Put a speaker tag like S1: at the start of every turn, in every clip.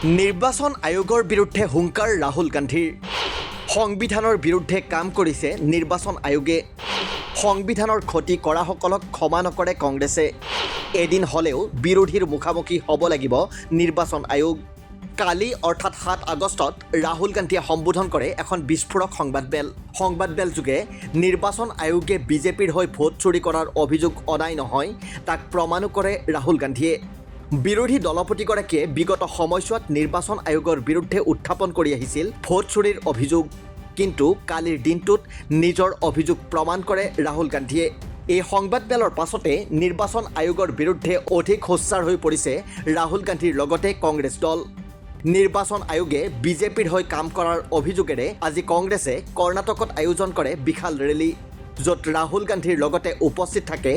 S1: নিৰ্বাচন আয়োগৰ বিৰুদ্ধে হুংকাৰ ৰাহুল গান্ধীৰ সংবিধানৰ বিৰুদ্ধে কাম কৰিছে নিৰ্বাচন আয়োগে সংবিধানৰ ক্ষতি কৰাসকলক ক্ষমা নকৰে কংগ্ৰেছে এদিন হলেও বিৰোধীৰ মুখামুখি হ'ব লাগিব নিৰ্বাচন আয়োগ কালি অৰ্থাৎ 7 আগষ্টত ৰাহুল গান্ধীয়ে সম্বোধন কৰে এখন বিস্ফোৰক সংবাদমেল যোগে নিৰ্বাচন আয়োগে বিজেপিৰ হৈ ভোট চুৰি কৰাৰ অভিযোগ অনাই নহয় তাক প্ৰমাণ কৰে ৰাহুল গান্ধীয়ে বিৰোধী দলপতিগৰাকীয়ে বিগত সময়ছোৱাত নিৰ্বাচন আয়োগৰ বিৰুদ্ধে উত্থাপন কৰি আহিছিল ভোট চুৰিৰ অভিযোগ কিন্তু কালিৰ দিনটোত নিজৰ অভিযোগ প্ৰমাণ কৰে ৰাহুল গান্ধীয়ে এই সংবাদমেলৰ পাছতে নিৰ্বাচন আয়োগৰ বিৰুদ্ধে অধিক সোচ্চাৰ হৈ পৰিছে ৰাহুল গান্ধীৰ লগতে কংগ্ৰেছ দল নিৰ্বাচন আয়োগে বিজেপিৰ হৈ কাম কৰাৰ অভিযোগেৰে আজি কংগ্ৰেছে কৰ্ণাটকত আয়োজন কৰে বিশাল ৰেলী য'ত ৰাহুল গান্ধীৰ লগতে উপস্থিত থাকে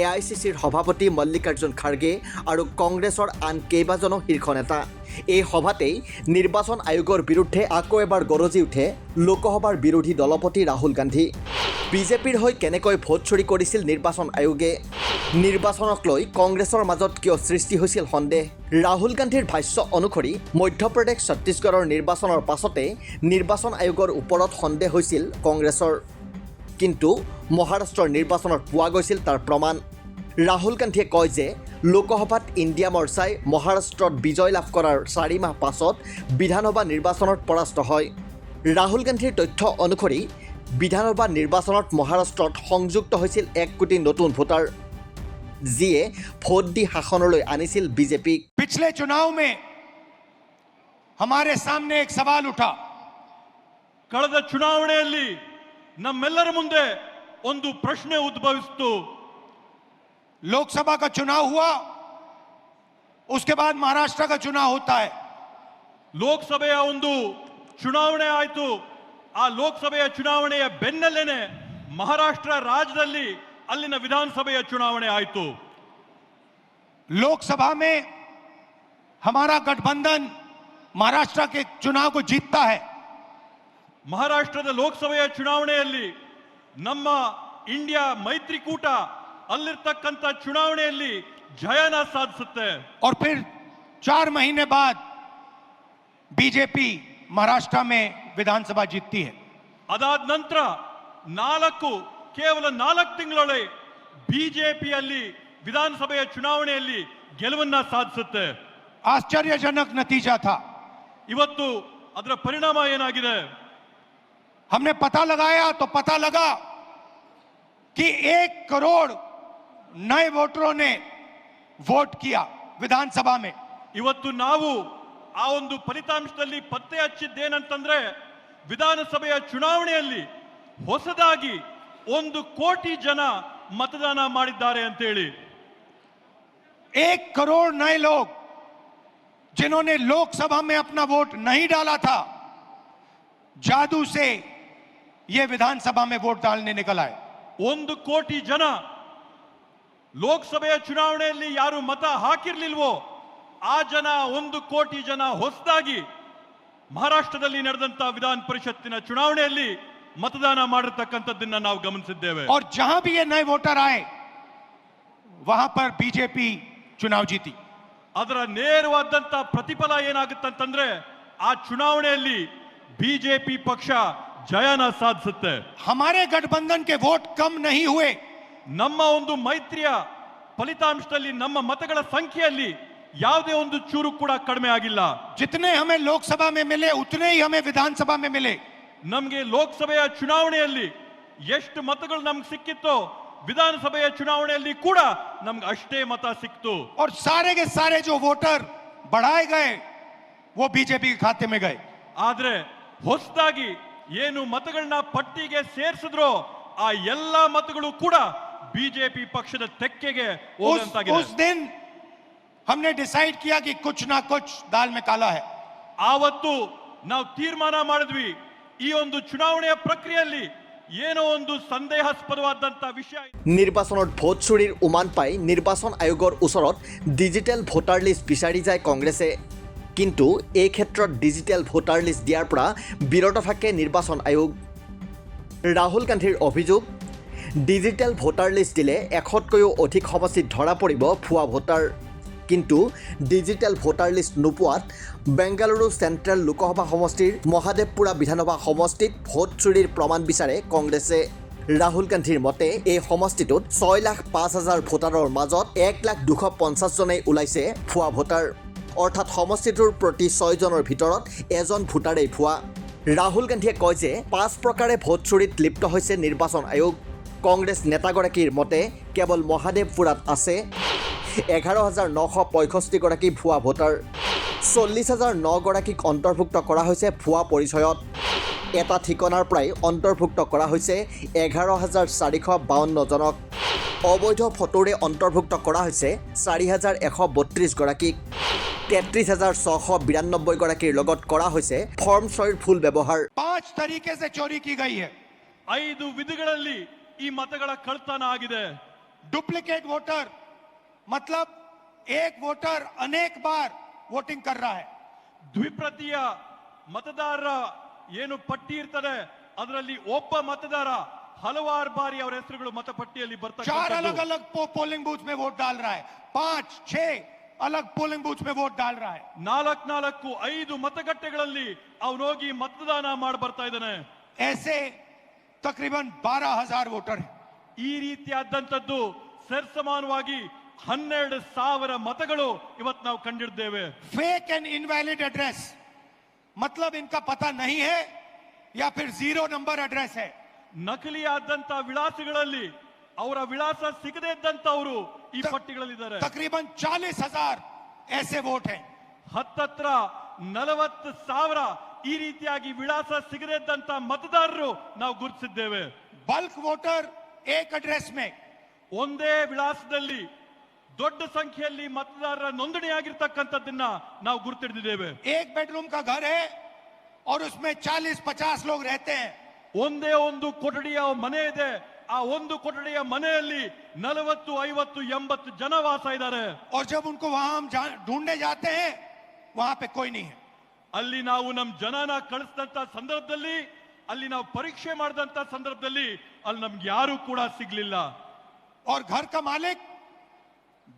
S1: এআইচিচিৰ সভাপতি মল্লিকাৰ্জুন খাৰ্গে আৰু কংগ্ৰেছৰ আন কেইবাজনো শীৰ্ষ নেতা এই সভাতেই নিৰ্বাচন আয়োগৰ বিৰুদ্ধে আকৌ এবাৰ গৰজি উঠে লোকসভাৰ বিৰোধী দলপতি ৰাহুল গান্ধী বিজেপিৰ হৈ কেনেকৈ ভোট চুৰি কৰিছিল নিৰ্বাচন আয়োগে নিৰ্বাচনক লৈ কংগ্ৰেছৰ মাজত কিয় সৃষ্টি হৈছিল সন্দেহ ৰাহুল গান্ধীৰ ভাষ্য অনুসৰি মধ্যপ্ৰদেশ ছত্তীশগড়ৰ নিৰ্বাচনৰ পাছতে নিৰ্বাচন আয়োগৰ ওপৰত সন্দেহ হৈছিল কংগ্ৰেছৰ কিন্তু মহাৰাষ্ট্ৰৰ নিৰ্বাচনত পোৱা গৈছিল তাৰ প্ৰমাণ ৰাহুল গান্ধীয়ে কয় যে লোকসভাত ইণ্ডিয়া মৰ্চাই মহাৰাষ্ট্ৰত বিজয় লাভ কৰাৰ 4 মাহ পাছত বিধানসভা নিৰ্বাচনত পৰাস্ত হয় ৰাহুল গান্ধীৰ তথ্য অনুসৰি বিধানসভা নিৰ্বাচনত মহাৰাষ্ট্ৰত সংযুক্ত হৈছিল 1 কোটি নতুন ভোটাৰ যিয়ে ভোট দি শাসনলৈ আনিছিল বিজেপিক
S2: पिछले चुनाव में हमारे सामने एक सवाल उठा
S3: ಕಳೆದ ಚುನಾವಣೆಯಲ್ಲಿ ನಮ್ಮೆಲ್ಲರ ಮುಂದೆ ಒಂದು ಪ್ರಶ್ನೆ ಉದ್ಭವಿಸಿತು
S2: लोकसभा का चुनाव हुआ उसके बाद महाराष्ट्र का चुनाव होता है
S3: ಲೋಕಸಭೆಯ ಒಂದು ಚುನಾವಣೆ ಆಯಿತು ಆ ಲೋಕಸಭೆಯ ಚುನಾವಣೆಯ ಬೆನ್ನಲ್ಲೇನೆ ಮಹಾರಾಷ್ಟ್ರ ರಾಜ್ಯದಲ್ಲಿ ಅಲ್ಲಿನ ವಿಧಾನಸಭೆಯ ಚುನಾವಣೆ ಆಯಿತು
S2: लोकसभा में हमारा गठबंधन महाराष्ट्र के चुनाव को जीतता है
S3: ಮಹಾರಾಷ್ಟ್ರದ ಲೋಕಸಭೆಯ ಚುನಾವಣೆಯಲ್ಲಿ ನಮ್ಮ ಇಂಡಿಯಾ ಮೈತ್ರಿಕೂಟ ಅಲ್ಲಿರ್ತಕ್ಕಂಥ ಚುನಾವಣೆಯಲ್ಲಿ ಜಯನ ಸಾಧಿಸುತ್ತೆ
S2: और फिर 4 महीने बाद बीजेपी महाराष्ट्र में विधानसभा जीतती है
S3: ಅದಾದ ನಂತರ ಕೇವಲ 4 ತಿಂಗಳೊಳಗೆ ಬಿಜೆಪಿಯಲ್ಲಿ ವಿಧಾನಸಭೆಯ ಚುನಾವಣೆಯಲ್ಲಿ ಗೆಲುವನ್ನ ಸಾಧಿಸುತ್ತೆ
S2: आश्चर्यजनक नतीजा था
S3: ಇವತ್ತು ಅದರ ಪರಿಣಾಮ ಏನಾಗಿದೆ
S2: हमने पता लगाया तो पता लगा कि 1 करोड़ नए वोटरों ने वोट किया विधानसभा में
S3: ಇವತ್ತು ನಾವು ಆ ಒಂದು ಫಲಿತಾಂಶದಲ್ಲಿ ಪತ್ತೆ ಹಚ್ಚಿದ್ದೇನಂತಂದ್ರೆ ವಿಧಾನಸಭೆಯ ಚುನಾವಣೆಯಲ್ಲಿ ಹೊಸದಾಗಿ 1 ಕೋಟಿ ಜನ मतदान ಮಾಡಿದ್ದಾರೆ ಅಂತ ಹೇಳಿ
S2: 1 करोड़ नए लोग जिन्होंने लोकसभा में अपना वोट नहीं डाला था जादू से ये विधानसभा में वोट डालने निकल आए
S3: 1 ಕೋಟಿ ಜನ ಲೋಕಸಭೆಯ ಚುನಾವಣೆಯಲ್ಲಿ ಯಾರು ಮತ ಹಾಕಿರಲಿಲ್ವೋ ಆ ಜನ 1 ಕೋಟಿ ಜನ ಹೊಸದಾಗಿ ಮಹಾರಾಷ್ಟ್ರದಲ್ಲಿ ನಡೆದಂತ ವಿಧಾನ ಪರಿಷತ್ತಿನ ಚುನಾವಣೆಯಲ್ಲಿ मतदान ಮಾಡಿರತಕ್ಕಂತದ್ದನ್ನ ನಾವು ಗಮನಿಸಿದ್ದೇವೆ
S2: और जहां भी ये नए वोटर आए वहां पर बीजेपी चुनाव जीती
S3: ಅದರ ನೇರವಾದಂತ ಪ್ರತಿಫಲ ಏನಾಗುತ್ತಂತಂದ್ರೆ ಆ ಚುನಾವಣೆಯಲ್ಲಿ ಬಿಜೆಪಿ ಪಕ್ಷ ಜಯನ ಸಾಧಿಸುತ್ತೆ
S2: हमारे गठबंधन के वोट कम नहीं हुए
S3: ನಮ್ಮ ಒಂದು ಮೈತ್ರಿಯ ಫಲಿತಾಂಶದಲ್ಲಿ ನಮ್ಮ ಮತಗಳ ಸಂಖ್ಯೆಯಲ್ಲಿ ಯಾವುದೇ ಒಂದು ಚೂರು ಕೂಡ ಕಡಿಮೆ ಆಗಿಲ್ಲ
S2: जितने हमें लोकसभा में मिले उतने ही हमें विधानसभा में मिले
S3: ನಮಗೆ ಲೋಕಸಭೆಯ ಚುನಾವಣೆಯಲ್ಲಿ ಎಷ್ಟು ಮತಗಳು ನಮಗೆ ಸಿಕ್ಕಿತ್ತೋ ವಿಧಾನಸಭೆಯ ಚುನಾವಣೆಯಲ್ಲಿ ಕೂಡ ನಮಗೆ ಅಷ್ಟೇ ಮತ ಸಿಕ್ತು
S2: और सारे के सारे जो वोटर बढ़ाए गए वो बीजेपी के खाते में गए
S3: ಆದ್ರೆ ಹೊಸದಾಗಿ ಏನು ಮತಗಳನ್ನ ಪಟ್ಟಿಗೆ ಸೇರಿಸಿದ್ರೋ ಆ ಎಲ್ಲಾ ಮತಗಳು ಕೂಡ ಬಿಜೆಪಿ ಪಕ್ಷದ ತೆಕ್ಕೆಗೆ ಹೋದಂತಾಗಿದೆ
S2: उस दिन हमने डिसाइड किया कि कुछ ना कुछ दाल में काला है
S3: ಆವತ್ತು ನಾವು ತೀರ್ಮಾನ ಮಾಡಿದ್ವಿ ಈ ಒಂದು ಚುನಾವಣೆಯ ಪ್ರಕ್ರಿಯೆಯಲ್ಲಿ ಏನೋ ಒಂದು ಸಂದೇಹಾಸ್ಪದವಾದಂತ ವಿಷಯ
S1: নিৰ্বাচনত ভোট চুৰিৰ উমান পাই নিৰ্বাচন আয়োগৰ ওচৰত ডিজিটেল ভোটাৰ লিষ্ট বিচাৰি যায় কংগ্ৰেছে কিন্তু এই ক্ষেত্ৰত ডিজিটেল ভোটাৰ লিষ্ট দিয়াৰ পৰা বিৰত থাকে নিৰ্বাচন আয়োগ ৰাহুল গান্ধীৰ অভিযোগ ডিজিটেল ভোটাৰ লিষ্ট দিলে 100কৈও অধিক সমষ্টিত ধৰা পৰিব ভুৱা ভোটাৰ কিন্তু ডিজিটেল ভোটাৰ লিষ্ট নোপোৱাত বেংগালুৰু চেণ্ট্ৰেল লোকসভা সমষ্টিৰ মহাদেৱপুৰা বিধানসভা সমষ্টিত ভোট চুৰিৰ প্ৰমাণ বিচাৰে কংগ্ৰেছে। ৰাহুল গান্ধীৰ মতে এই সমষ্টিটোত 6,05,000 ভোটাৰৰ মাজত 1,250,000 জনেই ওলাইছে ভুৱা ভোটাৰ, অৰ্থাৎ সমষ্টিটোৰ প্ৰতি 6 জনৰ ভিতৰত এজন ভোটাৰেই ভুৱা। ৰাহুল গান্ধীয়ে কয় যে 5 প্ৰকাৰে ভোট চুৰিত লিপ্ত হৈছে নিৰ্বাচন আয়োগ। কংগ্ৰেছ নেতাগৰাকীৰ মতে কেৱল মহাদেৱপুৰাত আছে 11,965 গৰাকী ভুৱা ভোটাৰ, 40,009 গৰাকীক অন্তৰ্ভুক্ত কৰা হৈছে ভুৱা পৰিচয়ত। এটা ঠিকনাৰ পৰাই অন্তৰ্ভুক্ত কৰা হৈছে 11,452 জনক। অবৈধ ফটোৰে অন্তৰ্ভুক্ত কৰা হৈছে 4,132 গৰাকীক। 33,692 গৰাকীৰ লগত কৰা হৈছে ফৰ্ম 6ৰ ভুল ব্যৱহাৰ।
S2: 5 तरीके से चोरी की गई है।
S3: 5 ವಿಧಗಳಲ್ಲಿ ಈ ಮತಗಳ ಕಳ್ತನ ಆಗಿದೆ।
S2: डुप्लीकेट वोटर मतलब एक वोटर अनेक बार वोटिंग कर रहा है।
S3: ದ್ವಿಪ್ರತಿಯ ಮತದಾರರ ಏನು ಪಟ್ಟಿ ಇರ್ತದೆ ಅದರಲ್ಲಿ ಒಬ್ಬ ಮತದಾರ ಹಲವಾರು ಬಾರಿ ಅವರ ಹೆಸರುಗಳು ಮತಪಟ್ಟಿಯಲ್ಲಿ
S2: 4
S3: ಬರ್ತಕ್ಕಂಥದ್ದು।
S2: अलग अलग पोलिंग बूथ में वोट डाल रहा है, 5-6 अलग पोलिंग बूथ में वोट डाल रहा है।
S3: 4-5 ಮತಗಟ್ಟೆಗಳಲ್ಲಿ ಅವನು ಹೋಗಿ ಮತದಾನ ಮಾಡಿ ಬರ್ತಾ ಇದ್ದಾನೆ।
S2: ऐसे तकरीबन 12,000 वोटर हैं।
S3: ಈ ರೀತಿಯಾದಂತದ್ದು ಸರಿಸಮಾನವಾಗಿ 12,000 ಮತಗಳು ಇವತ್ತು ನಾವು ಕಂಡಿದ್ದೇವೆ।
S2: फेक एंड इनवैलिड एड्रेस मतलब इनका पता नहीं है या फिर 0 नंबर एड्रेस है।
S3: ನಕಲಿಯಾದಂತ ವಿಳಾಸಗಳಲ್ಲಿ ಅವರ ವಿಳಾಸ ಸಿಗದೇ ಇದ್ದಂತವರು ಈ ಪಟ್ಟಿಗಳಲ್ಲಿದ್ದಾರೆ।
S2: तकरीबन 40,000 ऐसे वोट हैं।
S3: ಹತ್ತತ್ರ 40,000 ಈ ರೀತಿಯಾಗಿ ವಿಳಾಸ ಸಿಗದೇ ಇದ್ದಂತ ಮತದಾರರು ನಾವು ಗುರುತಿಸಿದ್ದೇವೆ।
S2: बल्क वोटर एक एड्रेस में,
S3: ಒಂದೇ ವಿಳಾಸದಲ್ಲಿ ದೊಡ್ಡ ಸಂಖ್ಯೆಯಲ್ಲಿ ಮತದಾರರ ನೋಂದಣಿಯಾಗಿರ್ತಕ್ಕಂಥದ್ದನ್ನ ನಾವು ಗುರುತಿಡಿದ್ದೇವೆ।
S2: एक बेडरूम का घर है और उसमें 40-50 लोग रहते हैं।
S3: ಒಂದೇ ಒಂದು ಕೊಠಡಿಯ ಮನೆ ಇದೆ, ಆ ಒಂದು ಕೊಠಡಿಯ ಮನೆಯಲ್ಲಿ 40, 50, 80 ಜನ ವಾಸ ಇದ್ದಾರೆ।
S2: और जब उनको वहां हम ढूंढने जाते हैं वहां पे कोई नहीं है।
S3: ಅಲ್ಲಿ ನಾವು ನಮ್ಮ ಜನನ ಕಳಿಸಿದಂತ ಸಂದರ್ಭದಲ್ಲಿ, ಅಲ್ಲಿ ನಾವು ಪರೀಕ್ಷೆ ಮಾಡಿದಂತ ಸಂದರ್ಭದಲ್ಲಿ ಅಲ್ಲಿ ನಮ್ಗೆ ಯಾರು ಕೂಡ ಸಿಗ್ಲಿಲ್ಲ।
S2: और घर का मालिक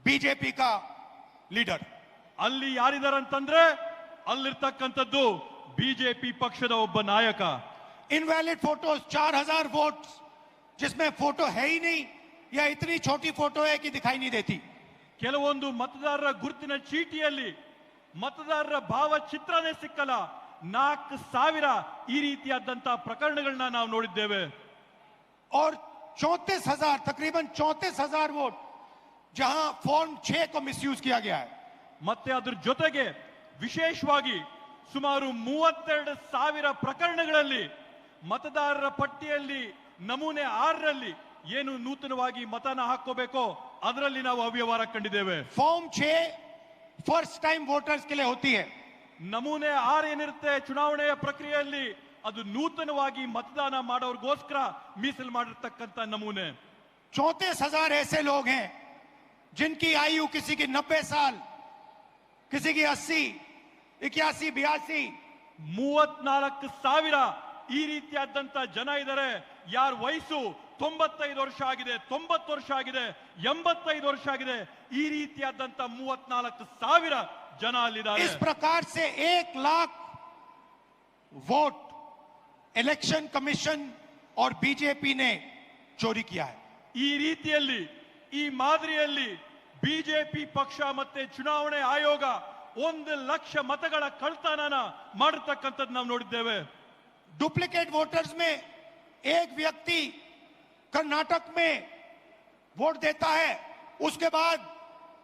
S2: बीजेपी का लीडर।
S3: ಅಲ್ಲಿ ಯಾರಿದ್ದಾರೆ ಅಂತಂದ್ರೆ ಅಲ್ಲಿರ್ತಕ್ಕಂಥದ್ದು ಬಿಜೆಪಿ ಪಕ್ಷದ ಒಬ್ಬ ನಾಯಕ।
S2: इनवैलिड फोटोज 4,000 वोट जिसमें फोटो है ही नहीं या इतनी छोटी फोटो है कि दिखाई नहीं देती।
S3: ಕೆಲವೊಂದು ಮತದಾರರ ಗುರುತಿನ ಚೀಟಿಯಲ್ಲಿ ಮತದಾರರ ಭಾವಚಿತ್ರನೇ ಸಿಕ್ಕಲ್ಲ। 4,000 ಈ ರೀತಿಯಾದಂತ ಪ್ರಕರಣಗಳನ್ನ ನಾವು ನೋಡಿದ್ದೇವೆ।
S2: और 34,000 तकरीबन 34,000 वोट जहां फॉर्म 6 को मिसयूज किया गया है।
S3: ಮತ್ತೆ ಅದ್ರ ಜೊತೆಗೆ ವಿಶೇಷವಾಗಿ ಸುಮಾರು 32,000 ಪ್ರಕರಣಗಳಲ್ಲಿ ಮತದಾರರ ಪಟ್ಟಿಯಲ್ಲಿ ನಮೂನೆ 6ರಲ್ಲಿ ಏನು ನೂತನವಾಗಿ ಮತನ ಹಾಕೋಬೇಕೋ ಅದರಲ್ಲಿ ನಾವು ಅವ್ಯವಹಾರ ಕಂಡಿದ್ದೇವೆ।
S2: फॉर्म 6 फर्स्ट टाइम वोटर्स के लिए होती है।
S3: ನಮೂನೆ 6 ಏನಿರುತ್ತೆ ಚುನಾವಣೆಯ ಪ್ರಕ್ರಿಯೆಯಲ್ಲಿ ಅದು ನೂತನವಾಗಿ ಮತದಾನ ಮಾಡೋರ್ಗೋಸ್ಕರ ಮೀಸಲು ಮಾಡಿರ್ತಕ್ಕಂಥ ನಮೂನೆ।
S2: 34,000 ऐसे लोग हैं जिनकी आयु किसी की 90 साल, किसी की 80, 81, 82।
S3: 34,000 ಈ ರೀತಿಯಾದಂತ ಜನ ಇದ್ದಾರೆ ಯಾರ ವಯಸ್ಸು 95 ವರ್ಷ ಆಗಿದೆ, 90 ವರ್ಷ ಆಗಿದೆ, 85 ವರ್ಷ ಆಗಿದೆ। ಈ ರೀತಿಯಾದಂತ 34,000 ಜನ ಅಲ್ಲಿದ್ದಾರೆ।
S2: इस प्रकार से 1 लाख वोट इलेक्शन कमीशन और बीजेपी ने चोरी किया है।
S3: ಈ ರೀತಿಯಲ್ಲಿ ಈ ಮಾದರಿಯಲ್ಲಿ ಬಿಜೆಪಿ ಪಕ್ಷ ಮತ್ತೆ ಚುನಾವಣೆ ಆಯೋಗ 1,00,000 ಮತಗಳ ಕಳ್ತನನ ಮಾಡಿರ್ತಕ್ಕಂಥದ್ದು ನಾವು ನೋಡಿದ್ದೇವೆ।
S2: डुप्लीकेट वोटर्स में एक व्यक्ति कर्नाटक में वोट देता है, उसके बाद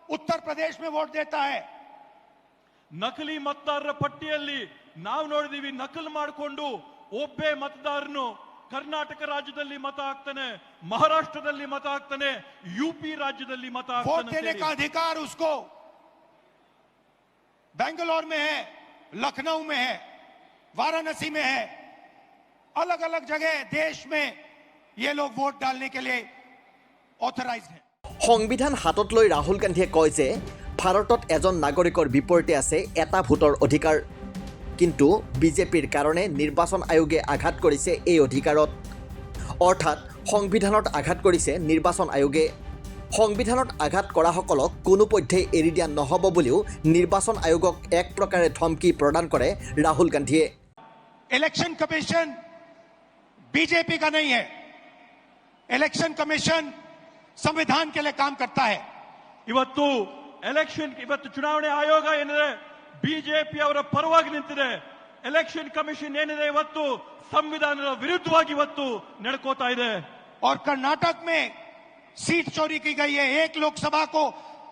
S2: उत्तर प्रदेश में वोट देता है।
S3: ನಕಲಿ ಮತದಾರರ ಪಟ್ಟಿಯಲ್ಲಿ ನಾವು ನೋಡಿದೀವಿ, ನಕಲು ಮಾಡಿಕೊಂಡು ಒಬ್ಬೇ ಮತದಾರನು ಕರ್ನಾಟಕ ರಾಜ್ಯದಲ್ಲಿ ಮತ ಹಾಕ್ತಾನೆ, ಮಹಾರಾಷ್ಟ್ರದಲ್ಲಿ ಮತ ಹಾಕ್ತಾನೆ, ಯುಪಿ ರಾಜ್ಯದಲ್ಲಿ ಮತ
S2: वोट देने
S3: ಹಾಕ್ತಾನೆ।
S2: का अधिकार उसको बेंगलोर में है, लखनऊ में है, वाराणसी में है, अलग अलग जगह देश में ये लोग वोट डालने के लिए ऑथराइज्ड हैं।
S1: সংবিধান হাতত লৈ ৰাহুল গান্ধীয়ে কয় যে ভাৰতত এজন নাগৰিকৰ বিপৰীতে আছে এটা ভোটৰ অধিকাৰ, কিন্তু বিজেপিৰ কাৰণে নিৰ্বাচন আয়োগে আঘাত কৰিছে এই অধিকাৰত, অৰ্থাৎ সংবিধানত আঘাত কৰিছে নিৰ্বাচন আয়োগে। সংবিধানত আঘাত কৰাসকলক কোনোপধ্যেই এৰি দিয়া নহ'ব বুলিও নিৰ্বাচন আয়োগক এক প্ৰকাৰে ধমকি প্ৰদান কৰে ৰাহুল গান্ধীয়ে।
S2: इलेक्शन कमीशन बीजेपी का नहीं है। इलेक्शन कमीशन संविधान के लिए काम करता है।
S3: ಇವತ್ತು ಚುನಾವಣೆ ಆಯೋಗ ಏನಿದೆ ಬಿಜೆಪಿ ಅವರ ಪರವಾಗಿ ನಿಂತಿದೆ. ಎಲೆಕ್ಷನ್ ಕಮಿಷನ್ ಏನಿದೆ ಇವತ್ತು ಸಂವಿಧಾನದ ವಿರುದ್ಧವಾಗಿ ಇವತ್ತು ನಡ್ಕೋತಾ ಇದೆ.
S2: और कर्नाटक में सीट चोरी की गई है। एक लोकसभा को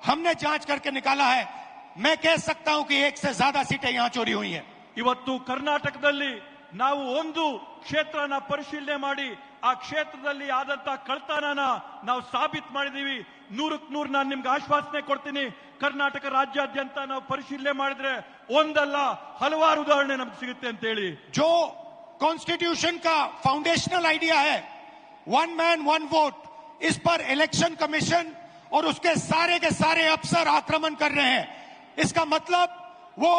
S2: हमने जांच करके निकाला है। मैं कह सकता हूं कि एक से ज्यादा सीटें यहां चोरी हुई हैं।
S3: ಇವತ್ತು ಕರ್ನಾಟಕದಲ್ಲಿ ನಾವು ಒಂದು ಕ್ಷೇತ್ರನ ಪರಿಶೀಲನೆ ಮಾಡಿ ಆ ಕ್ಷೇತ್ರದಲ್ಲಿ ಆದಂತ ಕಳ್ತನನ ನಾವು ಸಾಬೀತು ಮಾಡಿದೀವಿ. 100ಕ್ಕೆ 100 ನಾನು ನಿಮ್ಗೆ ಆಶ್ವಾಸನೆ ಕೊಡ್ತೀನಿ. ಕರ್ನಾಟಕ ರಾಜ್ಯಾದ್ಯಂತ ನಾವು ಪರಿಶೀಲನೆ ಮಾಡಿದ್ರೆ ಒಂದಲ್ಲ ಹಲವಾರು ಉದಾಹರಣೆ ನಮ್ಗೆ ಸಿಗುತ್ತೆ ಅಂತ ಹೇಳಿ.
S2: जो कॉन्स्टिट्यूशन का फाउंडेशनल आइडिया है, वन मैन वन वोट, इस पर इलेक्शन कमीशन और उसके के सारे अफसर आक्रमण कर रहे हैं। इसका मतलब वो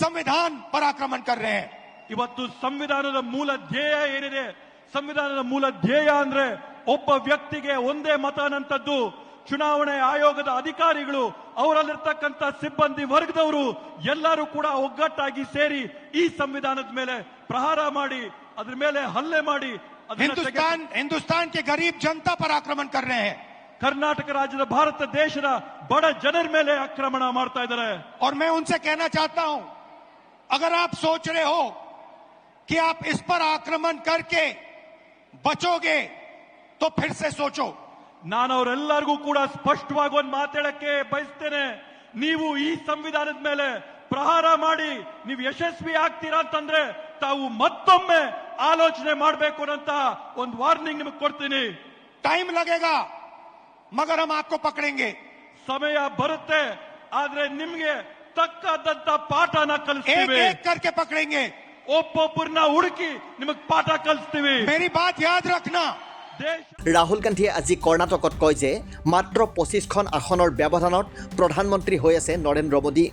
S2: संविधान पर आक्रमण कर रहे हैं।
S3: ಇವತ್ತು ಸಂವಿಧಾನದ ಮೂಲ ಧ್ಯೇಯ ಏನಿದೆ, ಸಂವಿಧಾನದ ಮೂಲ ಧ್ಯೇಯ ಅಂದ್ರೆ ಒಬ್ಬ ವ್ಯಕ್ತಿಗೆ ಒಂದೇ ಮತ ಅನ್ನಂಥದ್ದು. ಚುನಾವಣೆ ಆಯೋಗದ ಅಧಿಕಾರಿಗಳು, ಅವರಲ್ಲಿರ್ತಕ್ಕಂಥ ಸಿಬ್ಬಂದಿ ವರ್ಗದವರು ಎಲ್ಲರೂ ಕೂಡ ಒಗ್ಗಟ್ಟಾಗಿ ಸೇರಿ ಈ ಸಂವಿಧಾನದ ಮೇಲೆ ಪ್ರಹಾರ ಮಾಡಿ ಅದ್ರ ಮೇಲೆ ಹಲ್ಲೆ ಮಾಡಿ
S2: हिंदुस्तान के गरीब जनता पर आक्रमण कर रहे हैं।
S3: ಕರ್ನಾಟಕ ರಾಜ್ಯದ ಭಾರತ ದೇಶದ ಬಡ ಜನರ ಮೇಲೆ ಆಕ್ರಮಣ ಮಾಡ್ತಾ ಇದ್ದಾರೆ.
S2: और मैं उनसे कहना चाहता हूं, अगर आप सोच रहे हो कि आप इस पर आक्रमण करके बचोगे तो फिर से सोचो।
S3: ನಾನು ಅವರೆಲ್ಲರಿಗೂ ಕೂಡ ಸ್ಪಷ್ಟವಾಗಿ ಒಂದು ಮಾತಾಡಕ್ಕೆ ಬಯಸ್ತೇನೆ. ನೀವು ಈ ಸಂವಿಧಾನದ ಮೇಲೆ ಪ್ರಹಾರ ಮಾಡಿ ನೀವು ಯಶಸ್ವಿ ಆಗ್ತೀರಾ ಅಂತಂದ್ರೆ ತಾವು ಮತ್ತೊಮ್ಮೆ ಆಲೋಚನೆ ಮಾಡಬೇಕು ಅಂತ ಒಂದು ವಾರ್ನಿಂಗ್ ನಿಮಗೆ ಕೊಡ್ತೀನಿ.
S2: टाइम लगेगा मगर हम आपको पकड़ेंगे।
S3: ಸಮಯ ಬರುತ್ತೆ, ಆದ್ರೆ ನಿಮ್ಗೆ ತಕ್ಕಂತ ಪಾಠನ ಕಲಿಸ್ತೀವಿ.
S2: एक एक करके पकड़ेंगे।
S3: ಒಬ್ಬೊಬ್ಬರನ್ನ ಹುಡುಕಿ ನಿಮಗೆ ಪಾಠ ಕಲಿಸ್ತೀವಿ.
S2: मेरी बात याद रखना।
S1: ৰাহুল গান্ধীয়ে আজি কৰ্ণাটকত কয় যে মাত্ৰ 25খন আসনৰ ব্যৱধানত প্ৰধানমন্ত্ৰী হৈ আছে নৰেন্দ্ৰ মোদী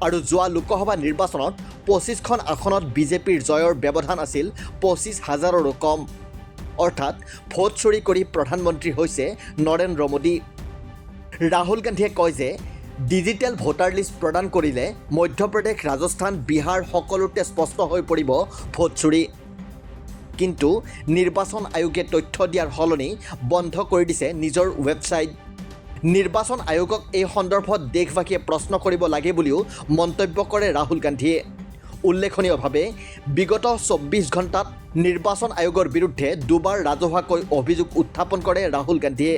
S1: আৰু যোৱা লোকসভা নিৰ্বাচনত 25খন আসনত বিজেপিৰ জয়ৰ ব্যৱধান আছিল 25,000ৰো কম। অৰ্থাৎ ভোট চুৰি কৰি প্ৰধানমন্ত্ৰী হৈছে নৰেন্দ্ৰ মোদী। ৰাহুল গান্ধীয়ে কয় যে ডিজিটেল ভোটাৰ লিষ্ট প্ৰদান কৰিলে মধ্যপ্ৰদেশ, ৰাজস্থান, বিহাৰ সকলোতে স্পষ্ট হৈ পৰিব ভোট চুৰি। কিন্তু নিৰ্বাচন আয়োগে তথ্য দিয়াৰ সলনি বন্ধ কৰি দিছে নিজৰ ৱেবছাইট। নিৰ্বাচন আয়োগক এই সন্দৰ্ভত দেশবাসীয়ে প্ৰশ্ন কৰিব লাগে বুলিও মন্তব্য কৰে ৰাহুল গান্ধীয়ে। উল্লেখনীয়ভাৱে বিগত 24 ঘণ্টাত নিৰ্বাচন আয়োগৰ বিৰুদ্ধে দুবাৰ ৰাজহুৱাকৈ অভিযোগ উত্থাপন কৰে ৰাহুল গান্ধীয়ে।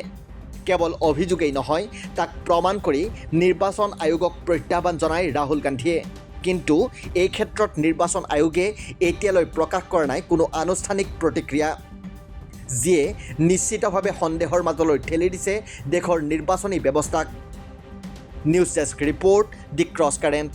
S1: কেৱল অভিযোগেই নহয়, তাক প্ৰমাণ কৰি নিৰ্বাচন আয়োগক প্ৰত্যাহ্বান জনায় ৰাহুল গান্ধীয়ে। কিন্তু এই ক্ষেত্ৰত নিৰ্বাচন আয়োগে এতিয়ালৈ প্ৰকাশ কৰা নাই কোনো আনুষ্ঠানিক প্ৰতিক্ৰিয়া, যিয়ে নিশ্চিতভাৱে সন্দেহৰ মাজলৈ ঠেলি দিছে দেশৰ নিৰ্বাচনী ব্যৱস্থাক। নিউজ ডেস্ক ৰিপৰ্ট, দি ক্ৰছ কাৰেণ্ট।